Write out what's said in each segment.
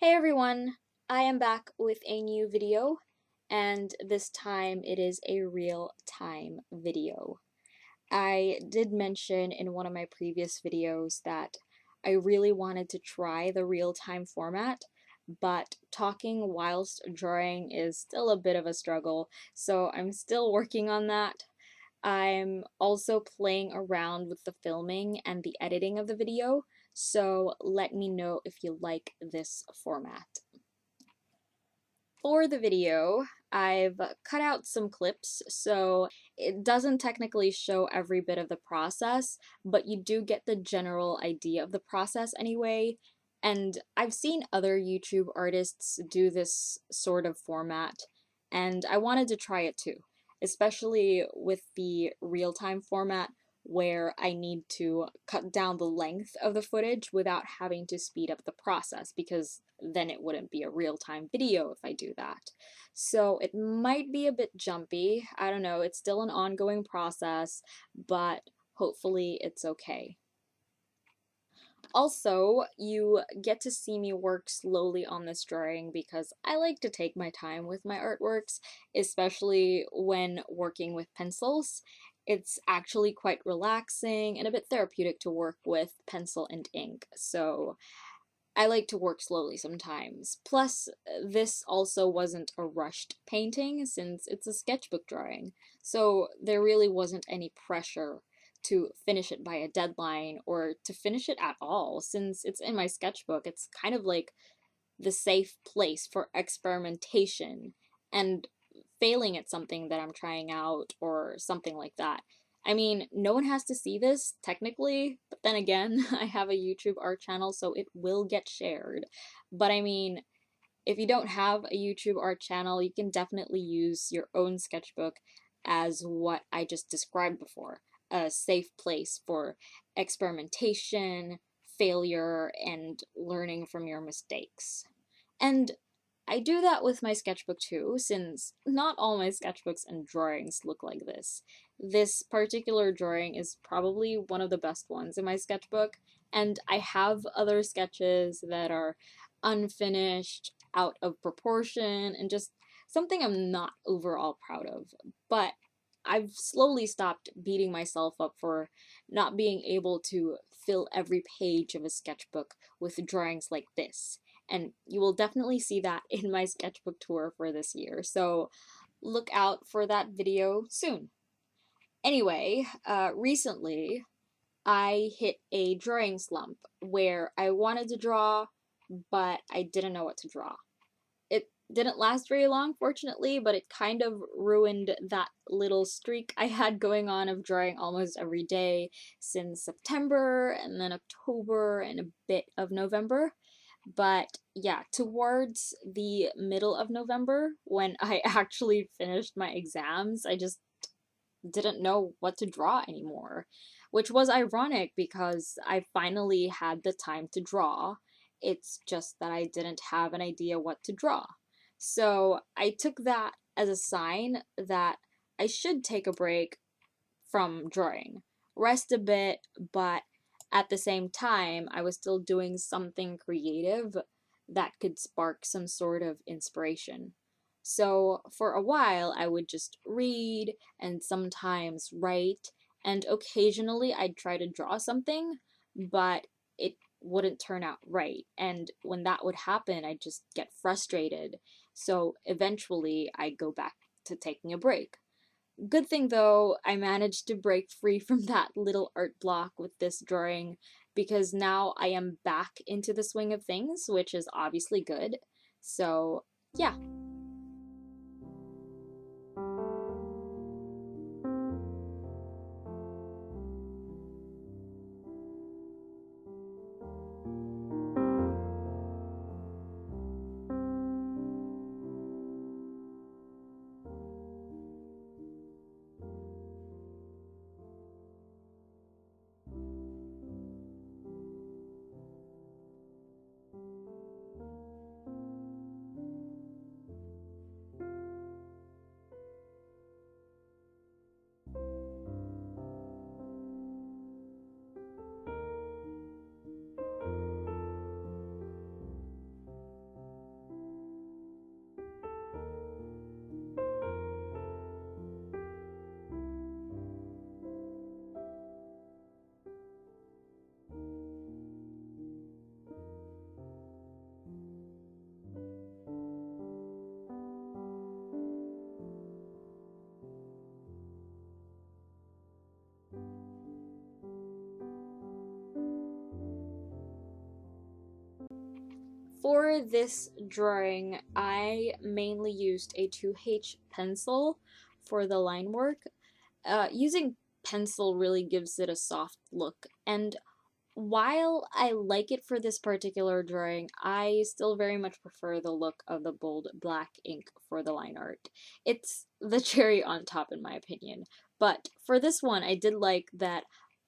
Hey everyone, I am back with a new video, and this time it is a real-time video. I did mention in one of my previous videos that I really wanted to try the real-time format, but talking whilst drawing is still a bit of a struggle, so I'm still working on that. I'm also playing around with the filming and the editing of the video, so let me know if you like this format. For the video, I've cut out some clips, so it doesn't technically show every bit of the process, but you do get the general idea of the process anyway. And I've seen other YouTube artists do this sort of format, and I wanted to try it too, especially with the real-time format where I need to cut down the length of the footage without having to speed up the process, because then it wouldn't be a real-time video if I do that. So it might be a bit jumpy. I don't know, it's still an ongoing process, but hopefully it's okay. Also, you get to see me work slowly on this drawing because I like to take my time with my artworks, especially when working with pencils. It's actually quite relaxing and a bit therapeutic to work with pencil and ink, so I like to work slowly sometimes. Plus, this also wasn't a rushed painting since it's a sketchbook drawing, so there really wasn't any pressure to finish it by a deadline or to finish it at all. Since it's in my sketchbook, it's kind of like the safe place for experimentation and failing at something that I'm trying out or something like that. I mean, no one has to see this technically, but then again, I have a YouTube art channel, so it will get shared. But I mean, if you don't have a YouTube art channel, you can definitely use your own sketchbook as what I just described before, a safe place for experimentation, failure, and learning from your mistakes. And I do that with my sketchbook too, since not all my sketchbooks and drawings look like this. This particular drawing is probably one of the best ones in my sketchbook, and I have other sketches that are unfinished, out of proportion, and just something I'm not overall proud of. But I've slowly stopped beating myself up for not being able to fill every page of a sketchbook with drawings like this, and you will definitely see that in my sketchbook tour for this year, so look out for that video soon. Anyway, recently I hit a drawing slump where I wanted to draw, but I didn't know what to draw. It didn't last very long, fortunately, but it kind of ruined that little streak I had going on of drawing almost every day since September, and then October, and a bit of November. But yeah, towards the middle of November, when I actually finished my exams, I just didn't know what to draw anymore, which was ironic because I finally had the time to draw. It's just that I didn't have an idea what to draw. So I took that as a sign that I should take a break from drawing, rest a bit, but at the same time, I was still doing something creative that could spark some sort of inspiration. So for a while, I would just read and sometimes write, and occasionally I'd try to draw something, but it wouldn't turn out right. And when that would happen, I'd just get frustrated. So eventually, I'd go back to taking a break. Good thing though, I managed to break free from that little art block with this drawing, because now I am back into the swing of things, which is obviously good. So, yeah. For this drawing, I mainly used a 2H pencil for the line work. Using pencil really gives it a soft look, and while I like it for this particular drawing, I still very much prefer the look of the bold black ink for the line art. It's the cherry on top, in my opinion. But for this one, I did like that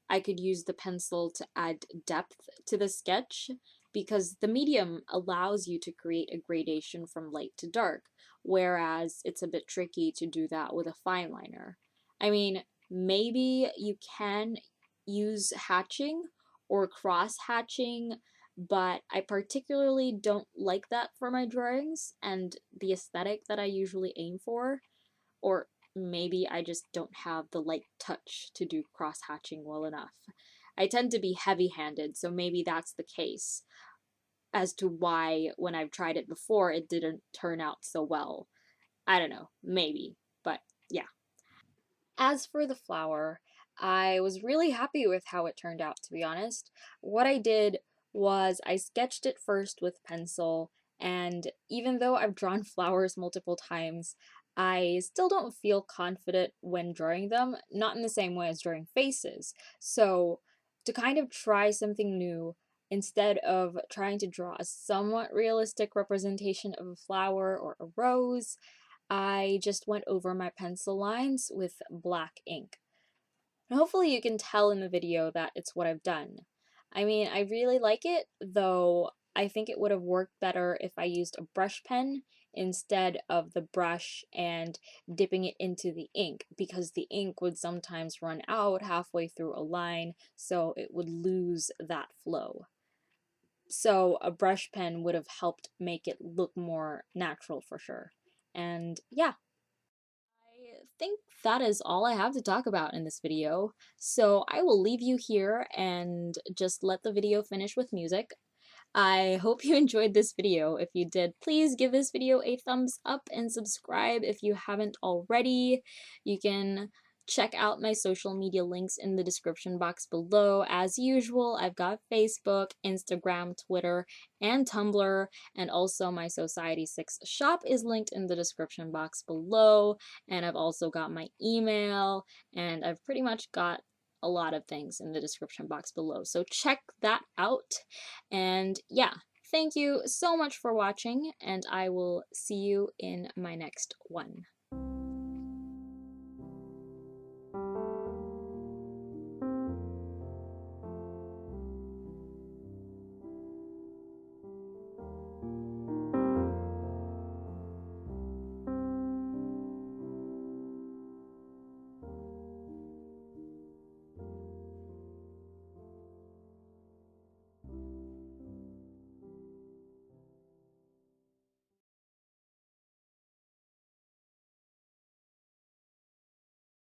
I could use the pencil to add depth to the sketch because the medium allows you to create a gradation from light to dark, whereas it's a bit tricky to do that with a fine liner. I mean, maybe you can use hatching or cross hatching, but I particularly don't like that for my drawings and the aesthetic that I usually aim for. Or maybe I just don't have the light touch to do cross hatching well enough. I tend to be heavy handed, so maybe that's the case as to why when I've tried it before it didn't turn out so well. I don't know, maybe, but yeah. As for the flower, I was really happy with how it turned out, to be honest. What I did was I sketched it first with pencil, and even though I've drawn flowers multiple times, I still don't feel confident when drawing them, not in the same way as drawing faces. So, to kind of try something new, instead of trying to draw a somewhat realistic representation of a flower or a rose, I just went over my pencil lines with black ink. And hopefully you can tell in the video that it's what I've done. I mean, I really like it, though I think it would have worked better if I used a brush pen instead of the brush and dipping it into the ink, because the ink would sometimes run out halfway through a line, so it would lose that flow. So a brush pen would have helped make it look more natural for sure. And yeah, I think that is all I have to talk about in this video. So I will leave you here and just let the video finish with music. I hope you enjoyed this video. If you did, please give this video a thumbs up and subscribe if you haven't already. You can check out my social media links in the description box below. As usual, I've got Facebook, Instagram, Twitter, and Tumblr, and also my Society 6 shop is linked in the description box below, and I've also got my email, and I've pretty much got a lot of things in the description box below. So check that out. And yeah, thank you so much for watching, and I will see you in my next one.